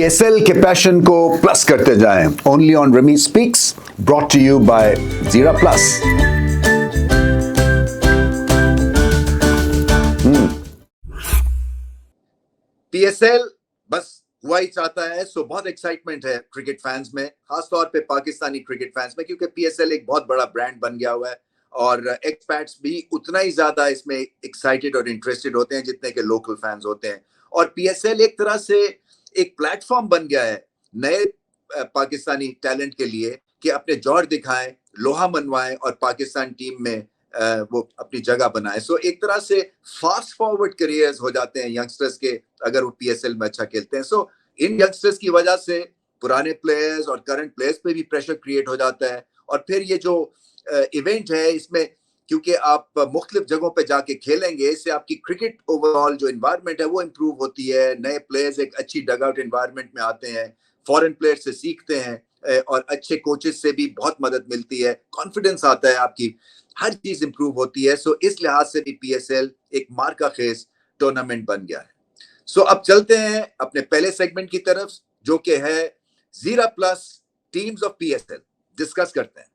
PSL के passion को plus करते जाएं only on Ramiz Speaks brought to you by Zeera Plus. पीएसएल बस हुआ ही चाहता है। सो बहुत एक्साइटमेंट है क्रिकेट फैंस में, खासतौर पे पाकिस्तानी क्रिकेट फैंस में, क्योंकि पीएसएल एक बहुत बड़ा ब्रांड बन गया हुआ है और एक्सपैट्स भी उतना ही ज्यादा इसमें एक्साइटेड और इंटरेस्टेड होते हैं जितने के लोकल फैंस होते हैं। और पीएसएल एक तरह से एक प्लेटफॉर्म बन गया है नए पाकिस्तानी टैलेंट के लिए कि अपने जोर दिखाएं, लोहा मनवाएं और पाकिस्तान टीम में वो अपनी जगह बनाए। सो एक तरह से फास्ट फॉरवर्ड करियर्स हो जाते हैं यंगस्टर्स के अगर वो पीएसएल में अच्छा खेलते हैं। सो इन यंगस्टर्स की वजह से पुराने प्लेयर्स और करंट प्लेयर्स पे भी प्रेशर क्रिएट हो जाता है। और फिर ये जो इवेंट है इसमें क्योंकि आप मुख्तलिफ जगहों पे जाके खेलेंगे, इससे आपकी क्रिकेट ओवरऑल जो इन्वायरमेंट है वो इम्प्रूव होती है। नए प्लेयर्स एक अच्छी डगआउट इन्वायरमेंट में आते हैं, फॉरेन प्लेयर से सीखते हैं और अच्छे कोचेस से भी बहुत मदद मिलती है, कॉन्फिडेंस आता है, आपकी हर चीज इंप्रूव होती है। सो इस लिहाज से भी पीएसएल एक मार्का खेज टूर्नामेंट बन गया है। सो अब चलते हैं अपने पहले सेगमेंट की तरफ जो कि है जीरा plus teams of PSL. Discuss करते हैं।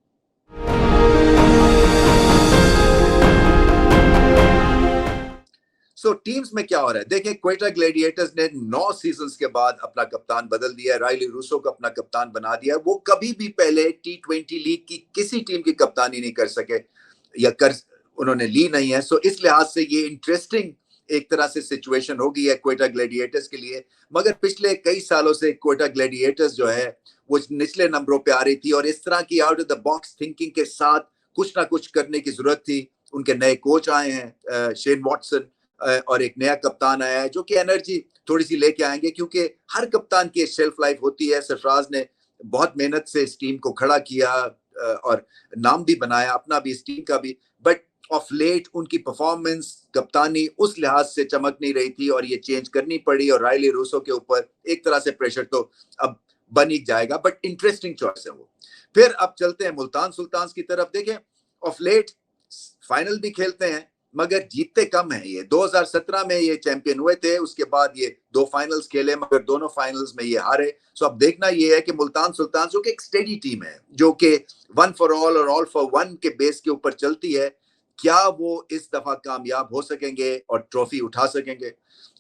सो टीम्स में क्या हो रहा है देखें। क्वेटा ग्लैडिएटर्स ने 9 सीजन्स के बाद अपना कप्तान बदल दिया है, रायली रूसो को अपना कप्तान बना दिया है। वो कभी भी पहले T20 लीग की किसी टीम की कप्तानी नहीं कर सके या कर उन्होंने ली नहीं है। सो इस लिहाज से ये इंटरेस्टिंग एक तरह से सिचुएशन हो गई है क्वेटा ग्लैडिएटर्स के लिए। मगर पिछले कई सालों से क्वेटा ग्लैडिएटर्स जो है वो निचले नंबरों पे आ रही थी और इस तरह की out of the box thinking के साथ कुछ ना कुछ करने की जरूरत थी। उनके नए कोच आए हैं शेन वॉटसन और एक नया कप्तान आया है जो कि एनर्जी थोड़ी सी लेके आएंगे, क्योंकि हर कप्तान की शेल्फ लाइफ होती है। सरफराज ने बहुत मेहनत से इस टीम को खड़ा किया और नाम भी बनाया अपना भी, इस टीम का भी। बट ऑफ लेट उनकी परफॉर्मेंस कप्तानी उस लिहाज से चमक नहीं रही थी और ये चेंज करनी पड़ी और रायली रूसो के ऊपर एक तरह से प्रेशर तो अब बन ही जाएगा। बट इंटरेस्टिंग चॉइस है वो। फिर अब चलते हैं मुल्तान सुल्तान्स की तरफ। देखें ऑफ लेट फाइनल भी खेलते हैं मगर जीतते कम है। ये 2017 में ये चैंपियन हुए थे, उसके बाद ये 2 फाइनल्स खेले मगर दोनों फाइनल्स में ये हारे। सो अब देखना ये है कि मुल्तान सुल्तान जो कि एक स्टेडी टीम है जो कि वन फॉर ऑल और ऑल फॉर वन के बेस के ऊपर चलती है, क्या वो इस दफा कामयाब हो सकेंगे और ट्रॉफी उठा सकेंगे।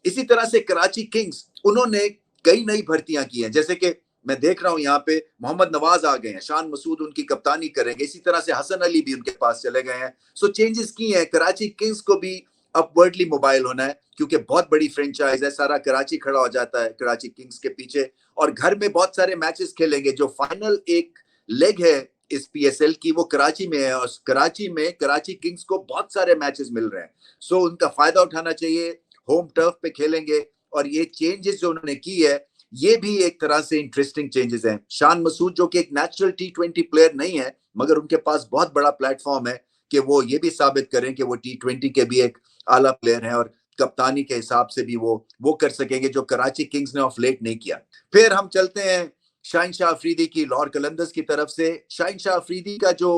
इसी तरह से कराची किंग्स, उन्होंने कई नई भर्तियां की हैं, जैसे कि मैं देख रहा हूं यहाँ पे मोहम्मद नवाज आ गए हैं, शान मसूद उनकी कप्तानी करेंगे, इसी तरह से हसन अली भी उनके पास चले गए हैं। सो चेंजेस की हैं। कराची किंग्स को भी अपवर्डली मोबाइल होना है क्योंकि बहुत बड़ी फ्रेंचाइज है, सारा कराची खड़ा हो जाता है कराची किंग्स के पीछे और घर में बहुत सारे मैचेस खेलेंगे। जो फाइनल एक लेग है इस पीएसएल की वो कराची में है और कराची में कराची किंग्स को बहुत सारे मैचेस मिल रहे हैं। सो उनका फायदा उठाना चाहिए, होम टर्फ पे खेलेंगे। और ये चेंजेस जो उन्होंने की है ये भी एक तरह से इंटरेस्टिंग चेंजेस हैं। शान मसूद जो कि एक नेचुरल T20 प्लेयर नहीं है मगर उनके पास बहुत बड़ा प्लेटफॉर्म है कि वो ये भी साबित करें कि वो T20 के भी एक आला प्लेयर हैं और कप्तानी के हिसाब से भी वो कर सकेंगे जो कराची किंग्स ने ऑफ लेट नहीं किया। फिर हम चलते हैं शाहीन शाह अफरीदी की लाहौर कलंदर्स की तरफ से। शाहीन शाह अफरीदी का जो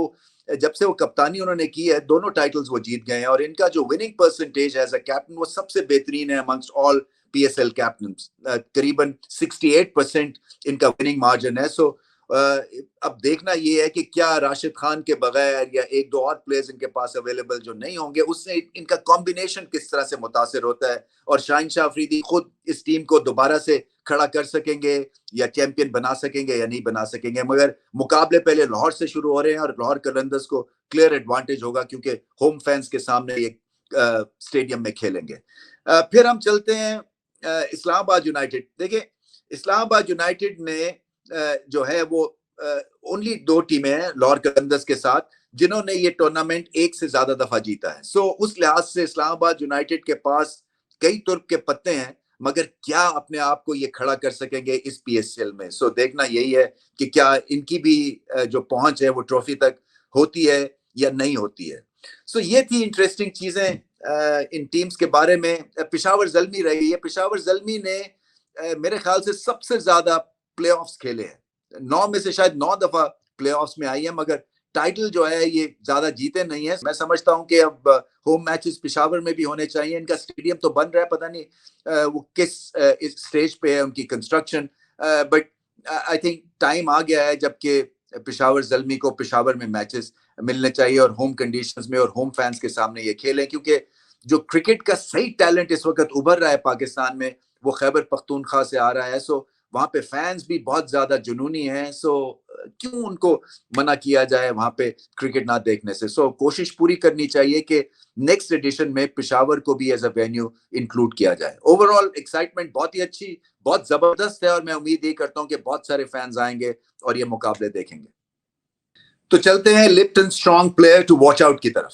जब से वो कप्तानी उन्होंने की है दोनों टाइटल्स वो जीत गए हैं और इनका जो winning percentage as a captain वो सबसे बेहतरीन है अमंगस्ट ऑल पीएसएल कैप्टन्स। करीबन 68% इनका विनिंग मार्जिन है। सो अब देखना ये है कि क्या राशिद खान के बगैर या एक दो और प्लेयर्स इनके पास अवेलेबल जो नहीं होंगे उससे इनका कॉम्बिनेशन किस तरह से मुतासिर होता है और शाहीन शाह अफरीदी खुद इस टीम को दोबारा से खड़ा कर सकेंगे या चैंपियन बना सकेंगे या नहीं बना सकेंगे। मगर मुकाबले पहले लाहौर से शुरू हो रहे हैं और लाहौर कलंदर्स को क्लियर एडवांटेज होगा क्योंकि होम फैंस के सामने ये स्टेडियम में खेलेंगे। फिर हम चलते हैं इस्लामाबाद यूनाइटेड। देखिए इस्लामाबाद यूनाइटेड ने जो है वो ओनली 2 टीमें हैं लाहौर कलंदर्स के साथ जिन्होंने ये टूर्नामेंट एक से ज्यादा दफा जीता है। सो उस लिहाज से इस्लामाबाद यूनाइटेड के पास कई तुर्क के पत्ते हैं मगर क्या अपने आप को ये खड़ा कर सकेंगे इस पीएसएल में। सो देखना यही है कि क्या इनकी भी जो पहुंच है वो ट्रॉफी तक होती है या नहीं होती है। सो ये थी इंटरेस्टिंग चीजें इन टीम्स के बारे में। पेशावर ज़ल्मी रही है। पेशावर ज़ल्मी ने मेरे ख्याल से सबसे ज्यादा प्लेऑफ्स खेले हैं, 9 में से शायद 9 दफा प्लेऑफ्स में आई है मगर टाइटल जो है ये ज्यादा जीते नहीं है। मैं समझता हूं कि अब होम मैचेस पेशावर में भी होने चाहिए। इनका स्टेडियम तो बन रहा है, पता नहीं वो किस स्टेज पे है उनकी construction, but I think time आ गया है जबकि पेशावर ज़ल्मी को पेशावर में मैचेस मिलने चाहिए और होम कंडीशंस में और होम फैंस के सामने ये खेलें, क्योंकि जो क्रिकेट का सही टैलेंट इस वक्त उभर रहा है पाकिस्तान में वो खैबर पख्तूनख्वा से आ रहा है। सो वहां पे फैंस भी बहुत ज्यादा जुनूनी हैं। सो क्यों उनको मना किया जाए वहां पे क्रिकेट ना देखने से। सो कोशिश पूरी करनी चाहिए कि नेक्स्ट एडिशन में पेशावर को भी एज अ वेन्यू इंक्लूड किया जाए। ओवरऑल एक्साइटमेंट बहुत ही अच्छी, बहुत जबरदस्त है और मैं उम्मीद ये करता हूं कि बहुत सारे फैंस आएंगे और ये मुकाबले देखेंगे। तो चलते हैं Lipton strong player to watch out की तरफ।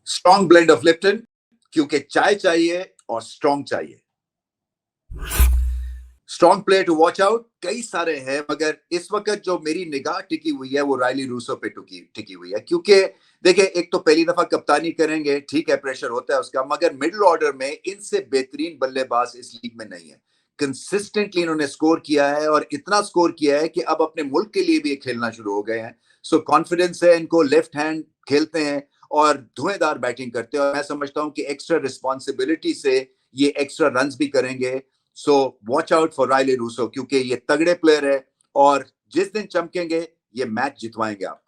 स्ट्रॉन्ग ब्लेंड ऑफ लिप्टन, क्योंकि चाय चाहिए और स्ट्रॉन्ग चाहिए। Strong player to watch out कई सारे हैं, मगर इस वक्त जो मेरी निगाह टिकी हुई है वो रायली रूसो पे टिकी हुई है। क्योंकि देखिए, एक तो पहली दफा कप्तानी करेंगे, ठीक है प्रेशर होता है उसका, मगर मिडिल ऑर्डर में इनसे बेहतरीन बल्लेबाज इस लीग में नहीं है। कंसिस्टेंटली इन्होंने स्कोर किया है और इतना स्कोर किया है कि अब अपने मुल्क के लिए भी खेलना शुरू हो गए हैं। सो कॉन्फिडेंस है इनको, लेफ्ट हैंड खेलते हैं और धुएंधार बैटिंग करते हैं और मैं समझता हूं कि एक्स्ट्रा रिस्पॉन्सिबिलिटी से ये एक्स्ट्रा रन्स भी करेंगे। So watch out for Rilee Rossouw, क्योंकि ये तगड़े प्लेयर है और जिस दिन चमकेंगे ये मैच जितवाएंगे आप।